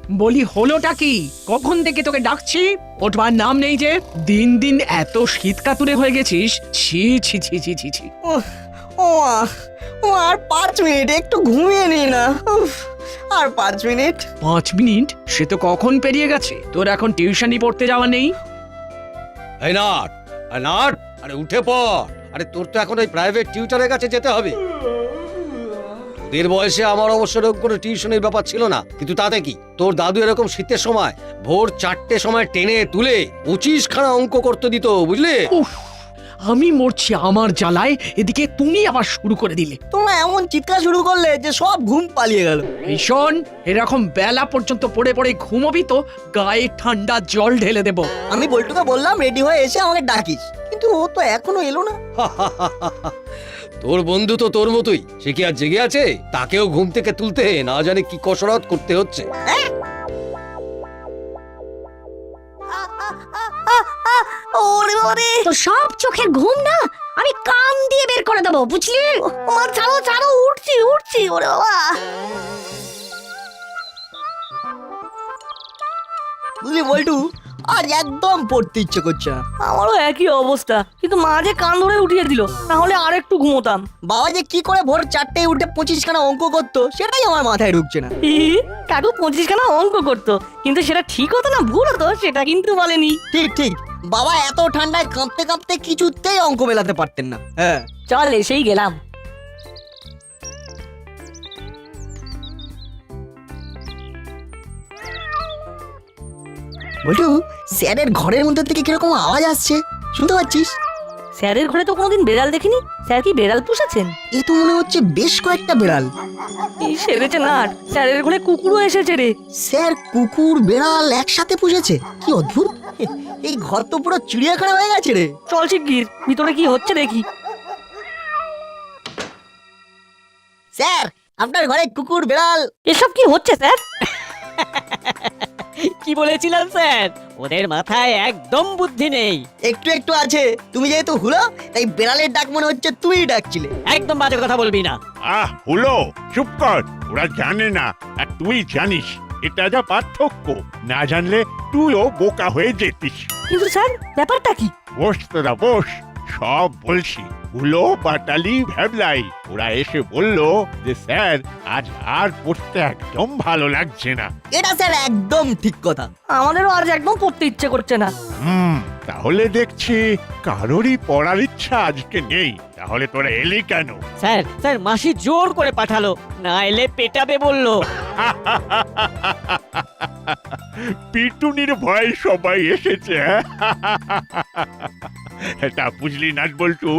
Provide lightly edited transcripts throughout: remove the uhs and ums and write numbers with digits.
বলি হলোটা কি? কখন থেকে তোকে ডাকছি, ওঠবার নাম নেই যে। দিন দিন এত শীত কাতুরে হয়ে গেছিস, ছি ছি ছি ছি ছি ছি। ও মা, ও আর 5 মিনিট একটু ঘুমিয়ে নি না। উফ, আর 5 মিনিট। 5 মিনিট? সে তো কখন পেরিয়ে গেছে। তোর এখন টিউশনি পড়তে যাওয়া নেই? এই নাট, নাট, আরে উঠে পড়। আরে তোর তো এখন ওই প্রাইভেট টিউটরের কাছে যেতে হবে। তোদের বয়সে আমার অবশ্য এরকম কোনো টিউশনের ব্যাপার ছিল না, কিন্তু তাতে কি, তোর দাদু এরকম শীতের সময় ভোর 4টে সময় টেনে তুলে 25খানা অঙ্ক করতে দিত, বুঝলি? উফ, আমি মরছি আমার জ্বালায়, এদিকে তুমি আবার শুরু করে দিলে। তোমরা এমন চিৎকার শুরু করলে যে সব ঘুম পালিয়ে গেল। ভীষণ, এরকম বেলা পর্যন্ত পড়ে পড়ে ঘুমোবি তো গায়ে ঠান্ডা জল ঢেলে দেব। আমি বল্টুকে বললাম রেডি হয়ে এসে আমাকে ডাকিস, কিন্তু ও তো এখনো এলো না। তোর বন্ধু তো তোর মতোই, সে কি আর জেগে আছে? তাকেও ঘুম থেকে তুলতে না জানে কি কসরত করতে হচ্ছে। ওরে ওরে, তো সব চোখের ঘুম না আমি কান দিয়ে বের করে দেবো, বুঝলি? মা ছাড়ো ছাড়ো, উঠছি উঠছি। ওরে বাবা, বুঝলি বল্টু, আজ একদম পড়তে ইচ্ছে করছে না। আমারও একই অবস্থা, কিন্তু মা যে কান ধরে উঠিয়ে দিল, না হলে আর একটু ঘুমোতাম। বাবা যে কি করে ভোর 4টায় উঠে 25খানা অঙ্ক করতো সেটাই আমার মাথায় ঢুকছে না। কাকু 25খানা অঙ্ক করতো, কিন্তু সেটা ঠিক হতো না ভুল হতো সেটা কিন্তু বলেনি। ঠিক ঠিক, বাবা এত ঠান্ডায় কাঁপতে কাঁপতে কিছুতেই অঙ্ক মেলাতে পারতেন না। হ্যাঁ, চল এসেই গেলাম। বল্টু, স্যারের ঘরের মধ্যে থেকে কিরকম আওয়াজ আসছে, শুনতে পাচ্ছিস? স্যারের ঘরে তো কোনোদিন বেড়াল দেখিনি। স্যার কি বেড়াল পুষেছেন? এ তো মনে হচ্ছে বেশ কয়েকটা বেড়াল। এই সেরেছে না, স্যারের ঘরে কুকুরও এসেছে রে। স্যার কুকুর বেড়াল একসাথে পুষেছে, কি অদ্ভুত! এই ঘর তো পুরো চিড়িয়াখানা হয়ে গেছে রে। চল শিগগির ভিতরে কি হচ্ছে দেখি। স্যার, আপনার ঘরে কুকুর বেড়াল। এসব কি হচ্ছে স্যার? কি বলেছিলাম স্যার, ওদের মাথায় একদম বুদ্ধি নেই। একটু একটু আছে, তুমি যেহেতু হুলো তাই বেড়ালের ডাক মনে হচ্ছে তুই ডাকছিলে। একদম বাজে কথা বলবি না। হলো, চুপ কর। ওরা জানে না আর তুই জানিস, এটা যা পার্থক্য। না জানলে তুইও বোকা হয়ে যেতিস। কিন্তু স্যার ব্যাপারটা কি? বস তোরা বস, সব বলছি। হুলো, বাটালি, ভ্যাবলাই ওরা এসে বলল যে স্যার আজ আর পড়তে একদম ভালো লাগছে না। এটা স্যার একদম ঠিক কথা। আমাদেরও আজ একদম পড়তে ইচ্ছে করছে না। তাহলে দেখছি কারোরই পড়ার ইচ্ছা আজকে নেই। তাহলে তোরা এলি কেন? স্যার স্যার মাসি জোর করে পাঠালো, না এলে পেটাবে বললো। পিটুনির ভয় সবাই এসেছে। তা বুঝলি না বল্টু,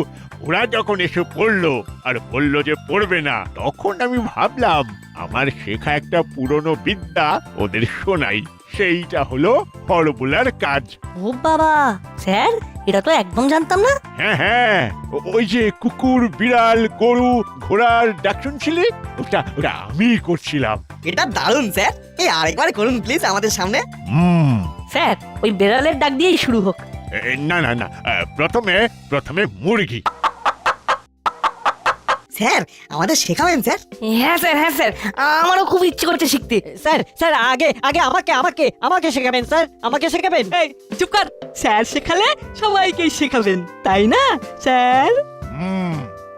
ওরা যখন এসে পড়লো আর বললো যে পড়বে না, তখন আমি ভাবলাম আমার শেখা একটা পুরনো বিদ্যা ওদের শোনাই। সেইটা হলো ফর্মুলার কাজ। ও বাবা, স্যার এটা তো একদম জানতাম না। হ্যাঁ, ওই যে কুকুর, বিড়াল, গরু, ঘোড়ার ডাক শুনছিলি, ওটা ওটা আমি করছিলাম। এটা দারুণ স্যার, এই আরেকবার করুন প্লিজ আমাদের সামনে। স্যার ওই বেড়ালের ডাক দিয়েই শুরু হোক। না না না, প্রথমে মুরগি। স্যার আমাদের শেখাবেন স্যার? হ্যাঁ স্যার, হ্যাঁ স্যার, আমারও খুব ইচ্ছে করছে শিখতে। স্যার স্যার আগে আগে আমাকে আমাকে আমাকে শেখাবেন স্যার, আমাকে শেখাবেন। এই চুপ কর, স্যার শেখালে সবাইকেই শেখাবেন, তাই না স্যার?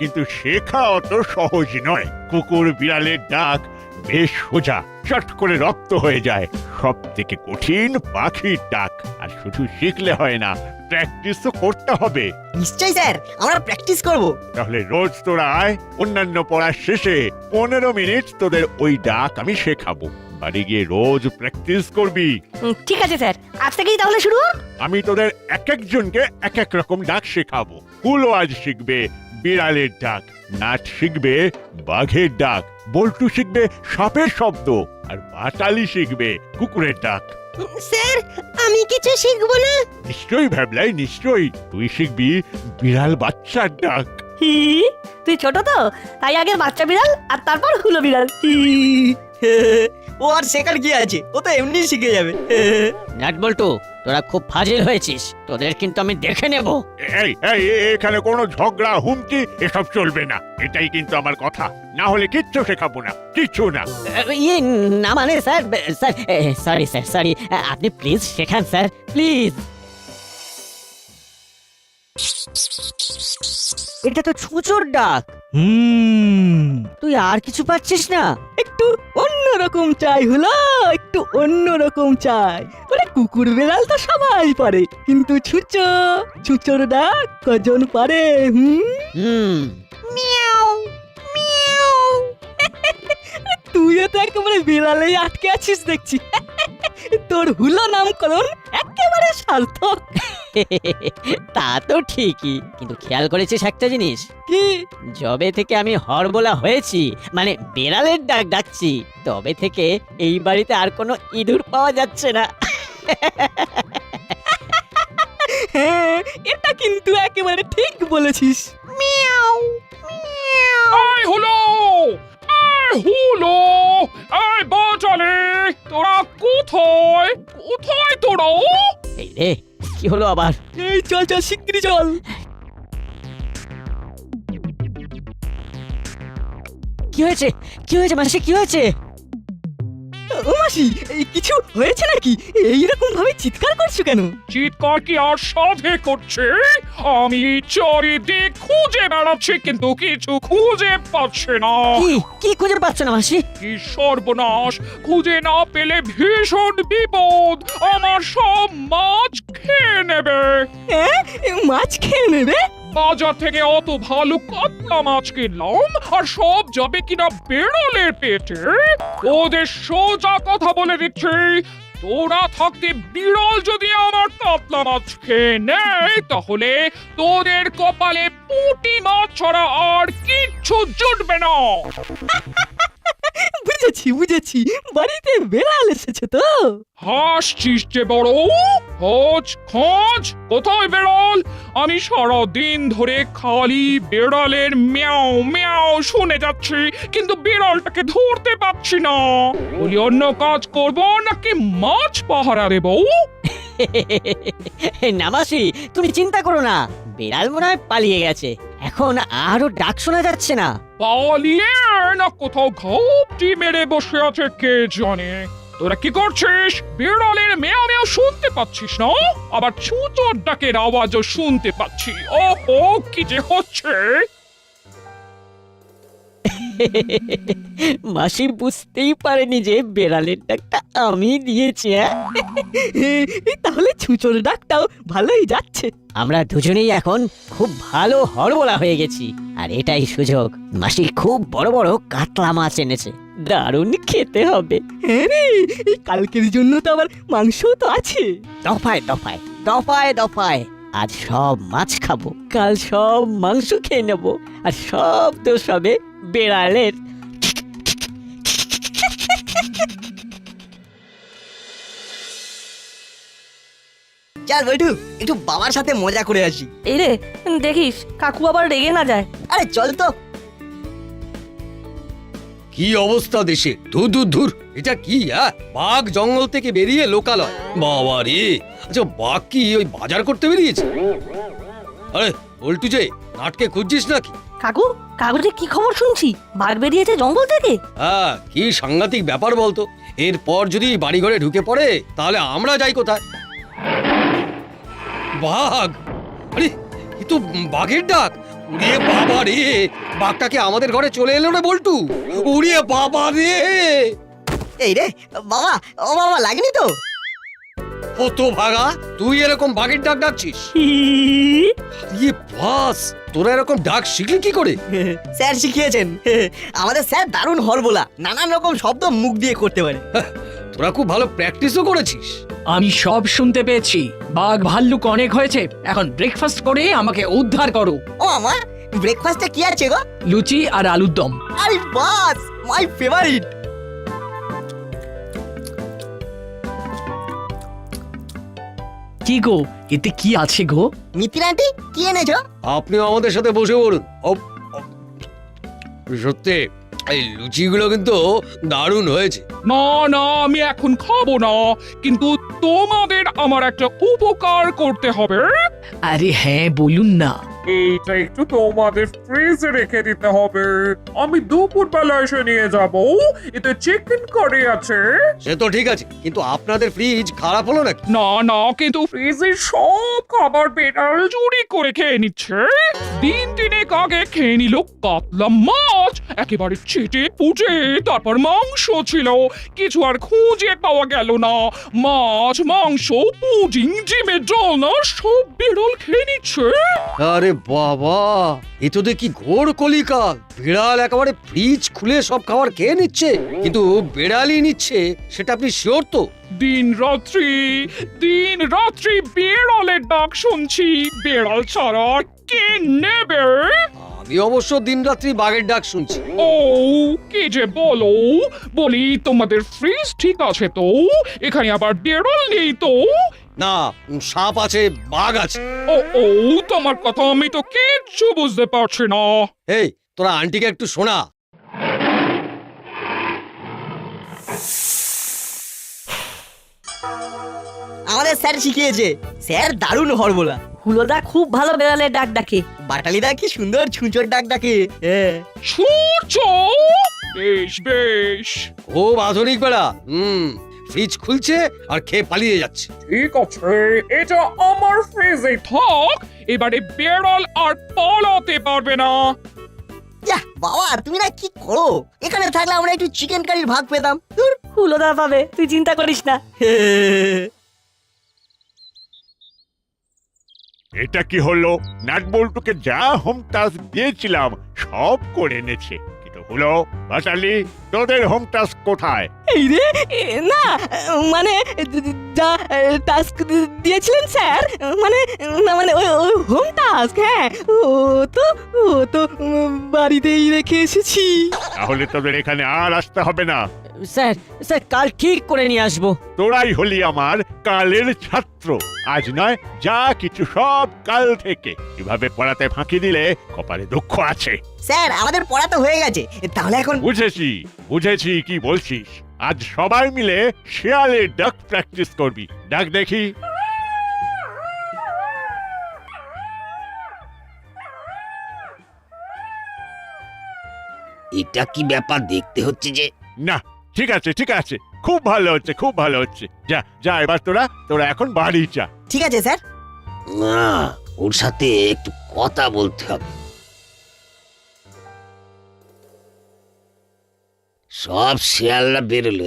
কিন্তু শেখা অত সহজ নয়। কুকুর বিড়ালের ডাক বেশ সোজা, চট করে রপ্ত হয়ে যায়। সব থেকে কঠিন পাখির ডাক। আর শুধু শিখলে হয় না, প্র্যাকটিসও করতে হবে। নিশ্চয়ই স্যার, আমরা প্র্যাকটিস করব। তাহলে রোজ তোরা আয়, অন্যান্য পড়ার শেষে 15 মিনিট তোদের ওই ডাক আমি শেখাবো। বাড়ি গিয়ে রোজ প্র্যাকটিস করবি। ঠিক আছে স্যার, আজ থেকেই তাহলে শুরু হোক। আমি তোদের এক একজনকে এক এক রকম ডাক শেখাবো। হুলো আজ শিখবে বিড়ালের ডাক, নাট শিখবে বাঘের ডাক, বল্টু শিখবে সাপের শব্দ, আর বাটালি শিখবে কুকুরের ডাক। স্যার আমি কিছু শিখবো না? নিশ্চয়ই ভ্যাবলাই, নিশ্চয়ই। তুই শিখবি বিড়াল বাচ্চার ডাক। হি, তুই ছোট তো, তাই আগে বাচ্চা বিড়াল আর তারপর হুলো বিড়াল। ও আর শেখার কি আছে, ও তো এমনি শিখে যাবে। নাট বল্টু, তোরা খুব ফাজিল হয়েছিস, তোদের কিন্তু আমি দেখে নেব। এই এই এখানে কোনো ঝগড়া হুমকি এসব চলবে না, এটাই কিন্তু আমার কথা। না হলে কিচ্ছু শেখাবো না, কিচ্ছু না। ইয়ে না মানে sir, sir sorry sir, sorry, আপনি প্লিজ শেখান স্যার, প্লিজ। এটা তো ছুঁচোর ডাক। তুই আর কিছু পাচ্ছিস না? একটু অন্যরকম চাই হলো, একটু অন্যরকম চাই। ওরে কুকুর বেড়াল তো সবাই পারে, কিন্তু ছুঁচোর ডাক কজন পারে? হুম, তুইও তো একেবারে বিড়ালেই আটকে আছিস দেখছি। তোর হুলো নামকরণ একেবারে সার্থক। তা তো ঠিকই, কিন্তু খেয়াল করেছিস একটা জিনিস? কি? যবে থেকে আমি হরবোলা হয়েছি, মানে বেড়ালের ডাক ডাকছি, তবে থেকে এই বাড়িতে আর কোনো ইঁদুর পাওয়া যাচ্ছে না। হ্যাঁ, এটা কিন্তু একেবারে ঠিক বলেছিস। এই হলো এই বাঁচালে, তোরা কোথায় কোথায় তোরা? এই রে, কি হলো আবার? এই চল চল শিগগিরই চল। কি হয়েছে? কি হয়েছে মাসি, কি হয়েছে? ও মাসি, এই কিছু হয়েছে নাকি? এইরকম ভাবে চিৎকার করছো কেন? চিৎকার কি আর সাধে করছে? আমি চারিদিক খুঁজে বেড়াচ্ছি, কিন্তু কিছু খুঁজে পাচ্ছি না। কি কি খুঁজে পাচ্ছ না মাসি? কি সর্বনাশ! খুঁজে না পেলে ভীষণ বিপদ, আমার সব মাছ খেয়ে নেবে। হ্যাঁ, মাছ খেয়ে নেবে? বাজার থেকে অত ভালো কাতলা মাছ কিনলাম, আর সব যাবে কিনা বেড়ালের পেটে। ওদের সোজা কথা বলে দিচ্ছি, তোরা থাকতে বিড়াল যদি আমার কাতলা মাছ খেয়ে নেয়, তাহলে তোদের কপালে পুঁটি মাছ ছাড়া আর কিচ্ছু জুটবে না। বুঝেছি বুঝেছি, বাড়িতে বেড়াল এসেছে তো। হাসছিস যে বড়? খোঁজ খোঁজ, কোথায় বেড়াল? আমি সারা দিন ধরে খালি বেড়ালের ম্যাও ম্যাও শুনে যাচ্ছি, কিন্তু বিড়ালটাকে ধরতে পারছি না। বলি অন্য কাজ করব নাকি মাছ পাহারা দেব? না মাসি, তুমি চিন্তা করো না, বেড়াল মনে হয় পালিয়ে গেছে, এখন আরো ডাক শোনা যাচ্ছে না। পালিয়ে না কোথাও ঘাপটি মেরে বসে আছে কে জানে। তোরা কি করছিস? বিড়ালের মেয়া মেয়া শুনতে পাচ্ছিস না? আবার ছুঁচোর ডাকের আওয়াজও শুনতে পাচ্ছি। ওহো, কি যে হচ্ছে! মাসি বুঝতেই পারেনি যে বেড়ালের ডাকটা আমি দিয়েছি। তাহলে ছুঁচোর ডাকটাও ভালোই যাচ্ছে। আমরা দুজনেই এখন খুব ভালো হরবোলা হয়ে গেছি, আর এটাই সুযোগ। মাসি খুব বড় বড় কাতলা মাছ এনেছে, দারুণ খেতে হবে। হ্যাঁ রে, এই কালকের জন্য তো আবার মাংসও তো আছে। দফায় দফায় দফায় দফায় আজ সব মাছ খাবো, কাল সব মাংস খেয়ে নেবো, আর সব দোষ হবে বেড়ালের। চল বৈঠু, একটু বাবার সাথে মজা করে আসি। এই রে, দেখিস কাকু আবার রেগে না যায়। আরে চল তো। কি অবস্থা দেশে! ধুর ধুর ধুর, এটা কি? বাঘ জঙ্গল থেকে বেরিয়ে লোকালয়! বাবা রে! আচ্ছা, বাঘ কি ওই বাজার করতে বেরিয়েছে? আরে বল্টু যে, নাটকে খুঁজছিস নাকি? কাকু, কাগজে কি খবর শুনছি? বাঘ বেরিয়েছে জঙ্গল থেকে। হ্যাঁ, কি সাংঘাতিক ব্যাপার বলতো। এরপর যদি বাড়ি ঘরে ঢুকে পড়ে, তাহলে আমরা যাই কোথায়? বাঘ! আরে এ তো বাঘের ডাক! উড়িয়ে বাবা রে! বাঘটাকে আমাদের ঘরে চলে এলো রে বল্টু! উড়িয়ে বাবা রে! এই রে বাবা, ও বাবা, লাগেনি তো? কত ভাগা, তুই এরকম বাঘের ডাক ডাকছিস? ইয়ে বাস, তোরা এরকম ডাক শিখলি কি করে? স্যার শিখিয়েছেন। আমাদের স্যার দারুণ হরবোলা, নানান রকম শব্দ মুখ দিয়ে করতে পারে। তোরা খুব ভালো প্র্যাকটিসও করেছিস। আমি সব শুনতে পেয়েছি। বাঘ ভাল্লুক অনেক হয়েছে, এখন ব্রেকফাস্ট করে আমাকে উদ্ধার করো। ও আমা, ব্রেকফাস্টে কি আছে গো? লুচি আর আলুর দম। আরে বাস, মাই ফেভারিট। কি গো, এতে কি আছে গো? মিতিন আন্টি, কি এনেছো? আপনিও আমাদের সাথে বসে পড়ুন। সত্যি এই লুচিগুলো কিন্তু দারুণ হয়েছে। না না, আমি এখন খাবো না, কিন্তু তোমাদের আমার একটা উপকার করতে হবে। আরে হ্যাঁ, বলুন না। এইটা একটু তোমাদের ফ্রিজে রেখে দিতে হবে। আমি দুপুর বেলা এসে নিয়ে যাব। এতে চিকেন কারি আছে। সে তো ঠিক আছে, কিন্তু আপনাদের ফ্রিজ খারাপ হলো নাকি? না না, কিন্তু ফ্রিজের সব খাবার বেড়াল চুরি করে খেয়ে নিচ্ছে। দিন তিনেক আগে খেয়ে নিল কাতলা মাছ, একেবারে চেটে পুটে। তারপর মাংস ছিল, কিছু আর খুঁজে পাওয়া গেল না। মাছ, মাংস, পুডিং, ডিমের ডালনা সব বিড়াল খেয়ে নিচ্ছে। আরে বাবা, এ তো দেখি ঘোর কলিকাল। বিড়াল একেবারে ফ্রিজ খুলে সব খাবার খেয়ে নিচ্ছে, কিন্তু বিড়ালই নিচ্ছে, সেটা আপনি শিওর তো? দিন রাত্রি বিড়ালের ডাক শুনছি। বিড়াল ছাড়া আর কে নেবে? আমি অবশ্য দিনরাত্রি বাঘের ডাক শুনছি। ও, কি যে বলো। বলি, তোমাদের ফ্রিজ ঠিক আছে তো? এখানে আবার বিড়াল নেই তো? না, সাপ আছে, বাঘ আছে। ও, তোমার কথা আমি তো কিচ্ছু বুঝতে পারছি না। এই, তোরা আন্টিকে একটু শোনা। আমাদের স্যার শিখিয়েছে। স্যার দারুণ হরবোলা। হুলোদা খুব ভালো বেড়ালের ডাক ডাকে। বাটালিদা কি সুন্দর ছুঁচোর ডাক ডাকে। হ্যাঁ। ছুঁচো? বেশ বেশ, খুব আধুনিক বেড়া। ফ্রিজ খুলছে আর খেয়ে পালিয়ে যাচ্ছে। ঠিক আছে, এটা আমার ফ্রিজে থাক। এবারে বিড়াল আর পালাতে পারবে না। ইয়াহ, বাবা তুমি না কি করো? এখানে থাকলে আমরা একটু চিকেন কারির ভাগ পেতাম। ধুর। হুলোদা পাবে, তুই চিন্তা করিস না। এটা কি হলো? নাটবল্টুকে যা হোম টাস্ক দিয়েছিলাম সব করে এনেছে, কিন্তু হলো বাটালি, তোদের হোম টাস্ক কোথায়? এই রে, না মানে যা টাস্ক দিয়েছিলেন স্যার, মানে না মানে ওই হোম টাস্ক, হ্যাঁ ও তো বাড়িতেই রেখে এসেছি। তাহলে তোদের এখানে আর আসতে হবে না। স্যার স্যার কাল ঠিক করে নিয়ে আসবো। তোরাই হলি আমার কালের ছাত্র। আজ নয়, যা কিছু সব কাল থেকে। এভাবে পড়াতে ফাঁকি দিলে কপালে দুঃখ আছে। স্যার আমাদের পড়া তো হয়ে গেছে, তাহলে এখন বুঝেছি কি বলছিস। আজ সবাই মিলে শেয়ালের ডাক প্র্যাকটিস করবি। ডাক দেখি। এটা কি ব্যাপার দেখতে হচ্ছে যে? না, ঠিক আছে, খুব ভালো হচ্ছে। যা এবার তোরা এখন বাড়ি যা। ঠিক আছে স্যার। না, ওর সাথে একটু কথা বলতে হবে। সব শেয়ালরা বেরোলো।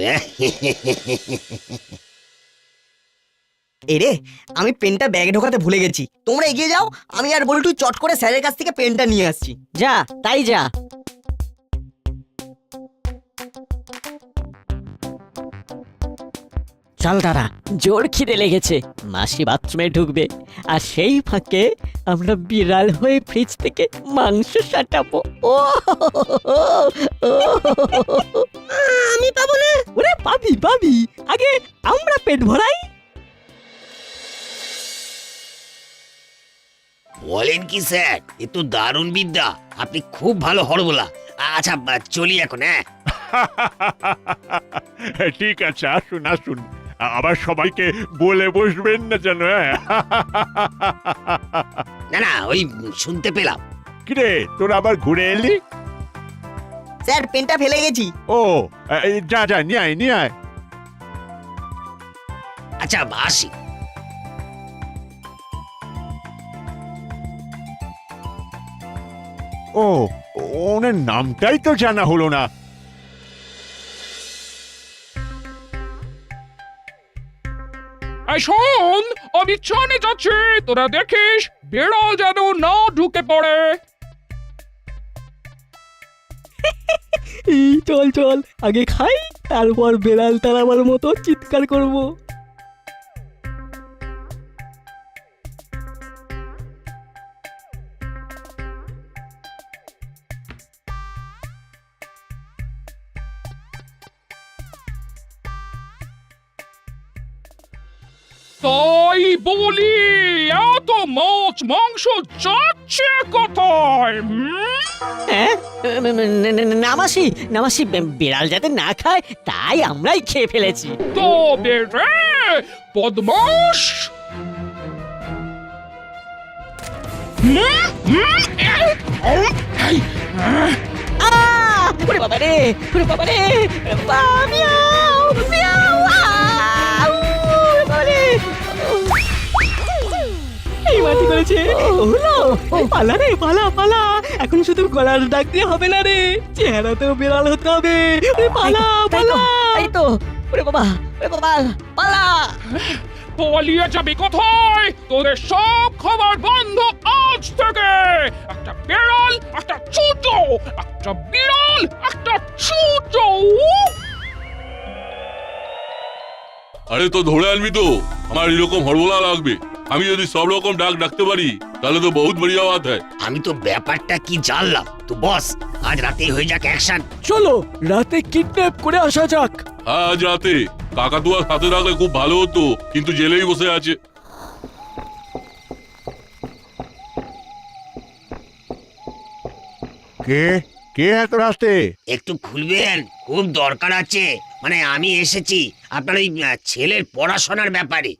এরে, আমি পেনটা ব্যাগে ঢোকাতে ভুলে গেছি। তোমরা এগিয়ে যাও, আমি আর বল্টু চট করে স্যারের কাছ থেকে পেনটা নিয়ে আসছি। যা তাই যা। চল দাদা, জোর খিদে লেগেছে। মাসি বাথরুমে ঢুকবে, আর সেই ফাঁকে আমরা বিড়াল হয়ে ফ্রিজ থেকে মাংস সাটাবো। ও আমি পাবো না? ওরে পাবি, আগে আমরা পেট ভরাই। বলেন কি স্যার, এ তো দারুণ বিদ্যা। আপনি খুব ভালো হরবোলা। আচ্ছা, চলি এখন। হ্যাঁ, ঠিক আছে, আসুন। আবার সবাইকে বলে বসবেন না যেন। না, ওই শুনতে পেলাম। কিরে, তোরা আবার ঘুরে এলি? স্যার পেনটা ফেলে গেছি। ও, যা নিয়ে আয়। আচ্ছা, আসি। ও, ওনার নামটাই তো জানা হলো না। এই শোন, আমি চানে যাচ্ছি, তোরা দেখিস বিড়াল যেন না ঢুকে পড়ে। এই চল আগে খাই, তারপর বেড়াল তাড়াবার মতো চিৎকার করব। তাই বলি, এত মাছ মাংস যাচ্ছে কোথায়? হ্যাঁ নামাসি নামাসি বিড়াল যাতে না খায় তাই আমরাই খেয়ে ফেলেছি। তবে রে বদমাস! ওরে বাবা রে, ওরে বাবা রে, মিয়াও মিয়াও, ওরে বাবা রে। এই মাটি করেছে হলো পালা রে পালা পালা এখন শুধু গলার ডাক দিয়ে হবে না রে চেহারাতেও বিড়াল হতে হবে ওরে পালা পালা তাই তো, ওরে বাবা, ওরে বাবা, পালা। পালিয়ে যাবি কোথায়? তোদের সব খাবার বন্ধ আজ থেকে। একটা বিড়াল, একটা চুটো, একটা বিড়াল, একটা চুটো। আরে তো ধরে আনবি তো, আমার এরকম হড়বড়া লাগবে। আমি যদি সব রকম ডাক ডাকতে পারি তাহলে তো বহুত বড়িয়া বাত হয়। আমি তো ব্যাপারটা কি জানলাম তো বস, আজ রাতেই হয়ে যাক অ্যাকশন। চলো রাতে কিডন্যাপ করে আসা যাক। আজ রাতে কাকাতুয়া সাথে থাকলে খুব ভালো হতো, কিন্তু জেলেই বসে আছে। কে কে এত রাস্তে? একটু খুলবেন, খুব দরকার আছে। মানে আমি এসেছি আপনার ওই ছেলের পড়াশোনার ব্যাপারে।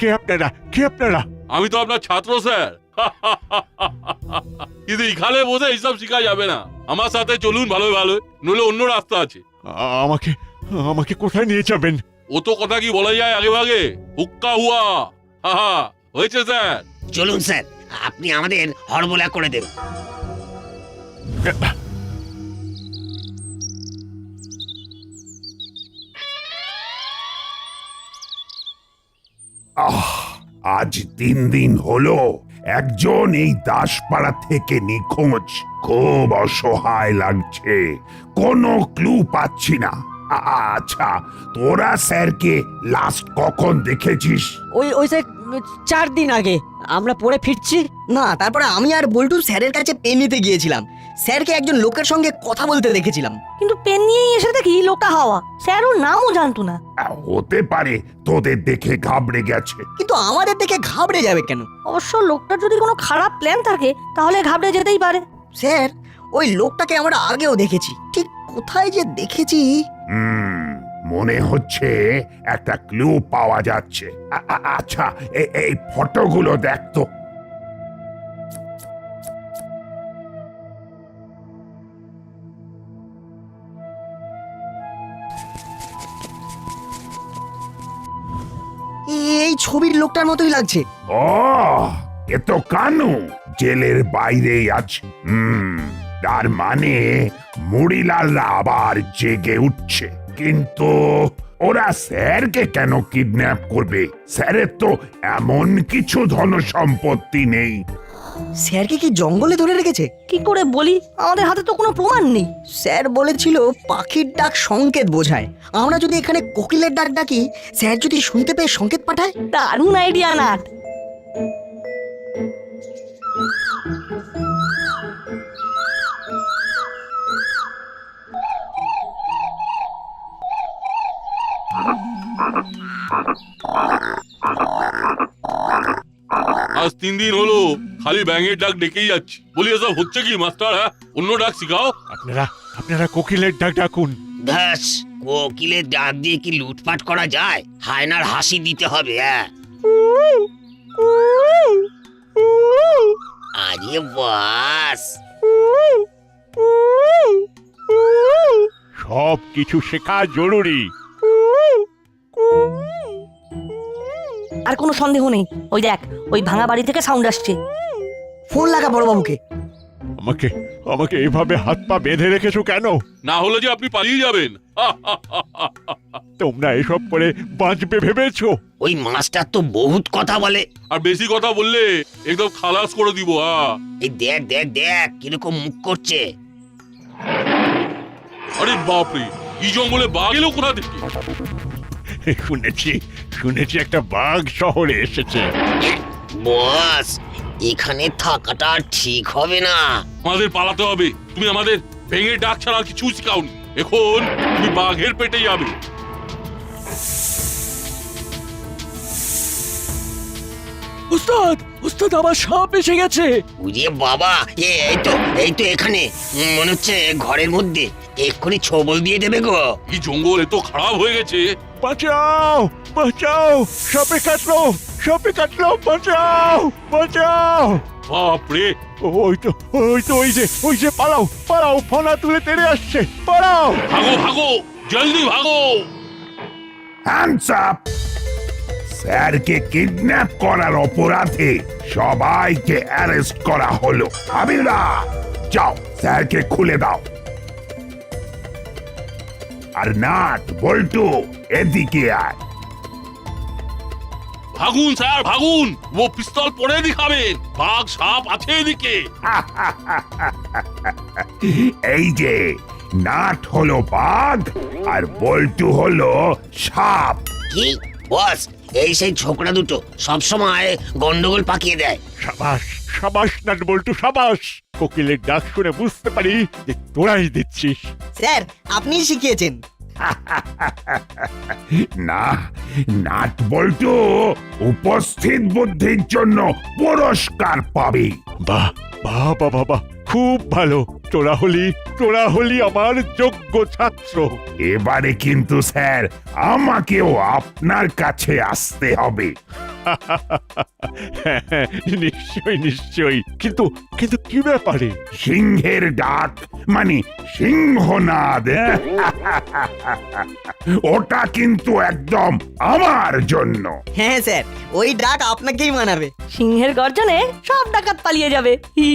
কে আপনারা? কে আপনারা? আমি তো আপনার ছাত্র স্যার। কিন্তু এখানে বসে এইসব শেখা যাবে না, আমার সাথে চলুন ভালো ভালো, নইলে অন্য রাস্তা আছে। আমাকে আমাকে কোথায় নিয়ে যাবেন? ও তো কথা কি বলা যায় আগে ভাগে, হুক্কা হুয়া। হা হয়েছে স্যার। চলুন স্যার, আপনি আমাদের হড়বড়া করে দেবেন। আজ 3 দিন হলো একজন এই দাসপাড়া থেকে নিখোঁজ। খুব অসহায় লাগছে, কোনো ক্লু পাচ্ছি না। আচ্ছা, তোরা স্যারকে লাস্ট কখন দেখেছিস? ওই স্যার 4 দিন আগে আমরা পড়ে ফিরছি। না, তারপরে আমি আর বল্টু স্যারের কাছে পেন নিতে গিয়েছিলাম। স্যারকে একজন লোকের সঙ্গে কথা বলতে দেখেছিলাম। কিন্তু পেন নিয়েই এসে দেখি লোকটা হাওয়া, স্যার ওর নামও জানতো না। হতে পারে তোদের দেখে ঘাবড়ে গেছে। কিন্তু আমাদের দেখে ঘাবড়ে যাবে কেন? অবশ্য লোকটার যদি কোনো খারাপ প্ল্যান থাকে তাহলে ঘাবড়ে যেতেই পারে। স্যার, ওই লোকটাকে আমরা আগেও দেখেছি, ঠিক কোথায় যে দেখেছি। মনে হচ্ছে একটা ক্লু পাওয়া যাচ্ছে। আচ্ছা, এই ফটোগুলো দেখ তো। এই ছবির লোকটার মতোই লাগছে। ও, এ তো কানু জেলের বাইরেই আছে। তার মানে মুড়িলালরা আবার জেগে উঠছে। কিন্তু ওরা স্যারকে কেন কিডন্যাপ করবে? স্যারের তো এমন কিছু ধন সম্পত্তি নেই। স্যারকে কি জঙ্গলে ধরে রেখেছে? কি করে বলি, আমাদের হাতে তো কোনো প্রমাণ নেই। স্যার বলেছিল পাখির ডাক সংকেত বোঝায়। আমরা যদি এখানে কোকিলের ডাক ডাকি, স্যার যদি শুনতে পেয়ে সংকেত পাঠায়। দারুণ আইডিয়া নাট। আজ 3 দিন হলো খালি ব্যাঙের ডাক ডেকেই যাচ্ছি। বলি এসব হচ্ছে কি মাস্টার? হ্যাঁ, অন্য ডাক শিখাও। আপনারা কোকিলের ডাক ডাকুন। দাস, কোকিলের ডাক দিয়ে কি লুটপাট করা যায়? হায়নার হাসি দিতে হবে। আরে বাস, সব কিছু শেখা জরুরি। আর কোনো সন্দেহ নেই, ওই দেখ ওই ভাঙা বাড়ি থেকে সাউন্ড আসছে। ফোন লাগা বড়বাবুকে। আমাকে আমাকে এভাবে হাত পা বেঁধে রেখেছো কেন? না হলে যে আপনি পালিয়ে যাবেন। তোমরা এসব করে বাঁচবে ভেবেছো? ওই মাস্টার তো বহুত কথা বলে। আর বেশি কথা বললে একদম খালাস করে দিব। এই দেখ দেখ দেখ কিরকম মুখ করছে। আরে বাপরে, এই জঙ্গলে বাঘ এলো কোথা থেকে? শুনেছি একটা বাঘ শহরে এসেছে। বস, এখানে থাকাটা ঠিক হবে না। আমাদের পালাতে হবে। তুমি আমাদের ভেঙে ডাক ছাড়া কিছু শিখাওনি। এখন তুমি বাঘের পেটে যাবে। ওস্তাদ ওস্তাদ আমার সাপ এসে গেছে। উরে বাবা, এই তো এখানে, মনে হচ্ছে ঘরের মধ্যে। এক্ষুনি ছবল দিয়ে দেবে গো। এই জঙ্গল এত খারাপ হয়ে গেছে। বাঁচাও বাঁচাও, সাপে কাটলো, সাপে কাটলো, বাঁচাও বাঁচাও। বাপরে, ওই যে পালাও পালাও, ফনা তুলে তেড়ে আসছে, পালাও। ভাগো ভাগো, জলদি ভাগো। Hands up! স্যারকে কিডন্যাপ করার অপরাধে সবাইকে অ্যারেস্ট করা হলো। হাবিলদার, যাও স্যারকে খুলে দাও। আর নাট, বল্টু, এদিকে আয়। ভাগুন স্যার ভাগুন, ও পিস্তল পরে দেখাবেন। বাঘ সাপ আছে এদিকে। এই যে নাট হলো বাঘ আর বল্টু হলো সাপ। কি বস, এই সেই ছোকরা দুটো সবসময় গন্ডগোল পাকিয়ে দেয়। সাবাস সাবাস নাট বল্টু, সাবাস। কোকিলের ডাক শুনে বুঝতে পারি যে তোরাই দিচ্ছিস। স্যার আপনি শিখিয়েছেন। না, নাট বল্টু উপস্থিত বুদ্ধির জন্য পুরস্কার পাবে। বাহ বাহ বাহ বাহ, খুব ভালো। তোরা হলি আমার যোগ্য ছাত্র। এবারে কিন্তু স্যার আমাকেও আপনার কাছে আসতে হবে। নিশ্চয়ই নিশ্চয়ই, কিন্তু কিন্তু কি ব্যাপারে? সিংহের ডাক মানে সিংহনাদ। ওটা কিন্তু একদম আমার জন্য। হ্যাঁ স্যার, ওই ডাক আপনাকেই মানাবে। সিংহের গর্জনে সব ডাকাত পালিয়ে যাবে। হি